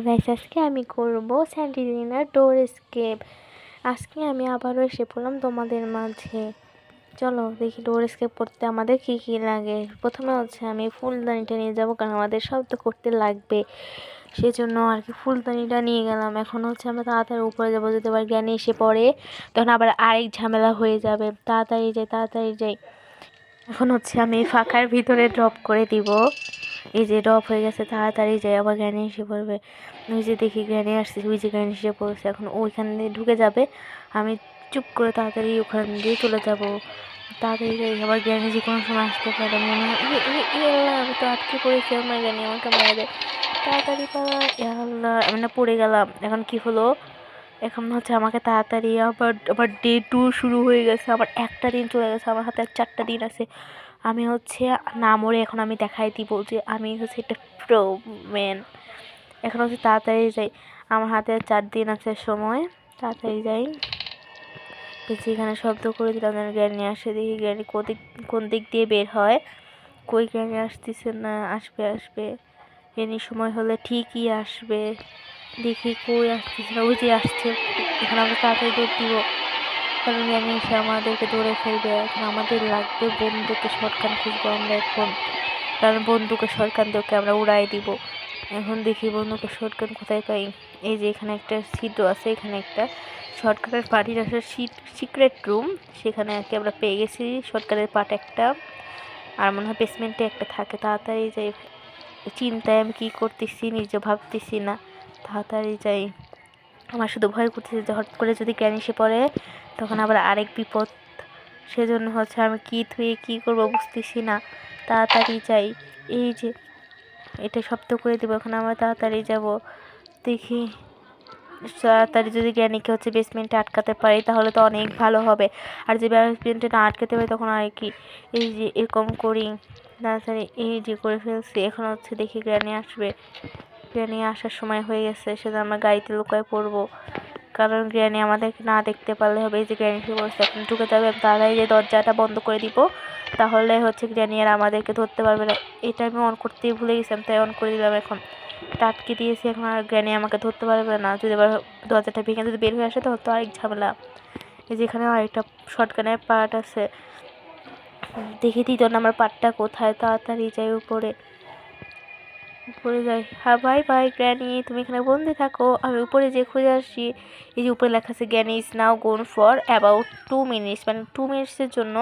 Guys, আজকে আমি করব স্যান্টিলিনার ডোর স্কেপ। আজকে আমি আবারও এসে পড়লাম তোমাদের মাঝে। চলো দেখি ডোর স্কেপ করতে আমাদের কি কি লাগে। প্রথমে হচ্ছে আমি ফুলদানিটা নিয়ে যাব, কারণ আমাদের শব্দ করতে লাগবে, সেজন্য আর কি ফুলদানিটা নিয়ে গেলাম। এখন হচ্ছে আমরা তাড়াতাড়ি উপরে যাবো, যদি আবার জ্ঞানী এসে পড়ে তখন আবার আরেক ঝামেলা হয়ে যাবে। তাড়াতাড়ি যাই। এখন হচ্ছে আমি ফাঁকার ভিতরে ড্রপ করে দিব। এই যে ড্রপ হয়ে গেছে, তাড়াতাড়ি যাই, আবার জ্ঞানী এসে পড়বে। ওই যে দেখি জ্ঞানী আসছে, ওই যে জ্ঞানী এসে পড়ছে, এখন ওইখান দিয়ে ঢুকে যাবে। আমি চুপ করে তাড়াতাড়ি ওখান দিয়ে চলে যাব। তাড়াতাড়ি যাই, আবার জ্ঞানী যে কোনো সময় আসতে পারে মনে হয়। আমি তো আটকে পড়েছি, আমার জ্ঞানী আমাকে মেরে দেয়। তাড়াতাড়ি পালা, আল্লাহ আমি না পড়ে গেলাম। এখন কি হলো? এখন হচ্ছে আমাকে তাড়াতাড়ি আবার আবার ডে 2 শুরু হয়ে গেছে। আবার একটা দিন চলে গেছে, আমার হাতে আর 4টা দিন আছে। আমি হচ্ছে না মরে এখন আমি দেখাই দিব যে আমি হচ্ছে একটা প্রো ম্যান। এখন হচ্ছে তাড়াতাড়ি যাই, আমার হাতে আর 4 দিন আছে সময়। তাড়াতাড়ি যাই। এখানে শব্দ করে দিলাম যেন জ্ঞানী আসে। দেখি জ্ঞানী কোন দিক দিয়ে বের হয়। কই জ্ঞানী আসতেছে না। আসবে জ্ঞানী সময় হলে ঠিকই আসবে। দেখি কই আসতেছে না, ওই যে আসছে। এখন আমরা তাড়াতাড়ি দৌড় দিব, কারণ জ্ঞানী এসে আমাদেরকে ধরে ফেলবে। এখন আমাদের লাগবে বন্দুকে শটগান খুঁজবো আমরা এখন, কারণ বন্দুকের শটগান দিয়ে ওকে আমরা উড়াই দিব। এখন দেখি বন্দুকের শটগান কোথায় পাই। এই যে এখানে একটা ছিদ্র আছে, এখানে একটা শটগানের পার্টির আছে, সিক্রেট রুম, সেখানে আর কি আমরা পেয়ে গেছি শটগানের পার্ট একটা। আর মনে হয় বেসমেন্টে একটা থাকে। তাড়াতাড়ি যাই, চিন্তায় আমি কী করতেছি নিজে ভাবতেছি না। তাড়াতাড়ি যাই, আমার শুধু ভয় করতেছে যে হট করে যদি জ্ঞান এসে পড়ে তখন আবার আরেক বিপদ। সেজন্য হচ্ছে আমি কী থুয়ে কী করবো বুঝতেছি না। তাড়াতাড়ি যাই। এই যে এটা শব্দ করে দেবো, এখন আমরা তাড়াতাড়ি যাব। দেখি তাড়াতাড়ি যদি জ্ঞানীকে হচ্ছে বেসমেন্টে আটকাতে পারি তাহলে তো অনেক ভালো হবে। আর যদি বেসমেন্টে না আটকাতে পারি তখন আর কি, এই যে এরকম করি তাড়াতাড়ি, এই যে করে ফেলছি। এখন হচ্ছে দেখি জ্ঞানী আসবে। জ্ঞানী আসার সময় হয়ে গেছে, সেটা আমরা গাড়িতে লুকায় পড়বো, কারণ জ্ঞানী আমাদেরকে না দেখতে পারলে হবে। এই যে জ্ঞানী এসে বসে, এখন ঢুকে যাবে। তাড়াতাড়ি যে দরজাটা বন্ধ করে দিব, তাহলে হচ্ছে জ্ঞানী আর আমাদেরকে ধরতে পারবে না। এটা আমি অন করতেই ভুলে গেছিলাম, তাই অন করে দিলাম। এখন আটকে দিয়েছি, এখন আর জ্ঞানী আমাকে ধরতে পারবে না। যদি আবার দরজাটা ভেঙে যদি বের হয়ে আসে তখন তো আরেক ঝামেলা। এই যে এখানে আরেকটা শটগানের পার্ট আছে, দেখি 3 নাম্বার পার্টটা কোথায়। তাড়াতাড়ি যাই উপরে যাই। হ্যাঁ বাই গ্র্যানি, তুমি এখানে বন্দি থাকো, আমি উপরে যে খুঁজে আসি। এই যে উপরে লেখা আছে granny is now gone for about 2 minutes, মানে 2 মিনিটসের জন্য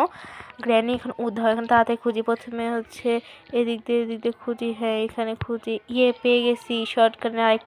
গ্র্যানি এখন উদ্ধার। এখন তাড়াতাড়ি খুঁজি, প্রথমে হচ্ছে এদিক দিয়ে খুঁজি। হ্যাঁ এখানে খুঁজি, পেয়ে গেছি শর্টকাটে আরেক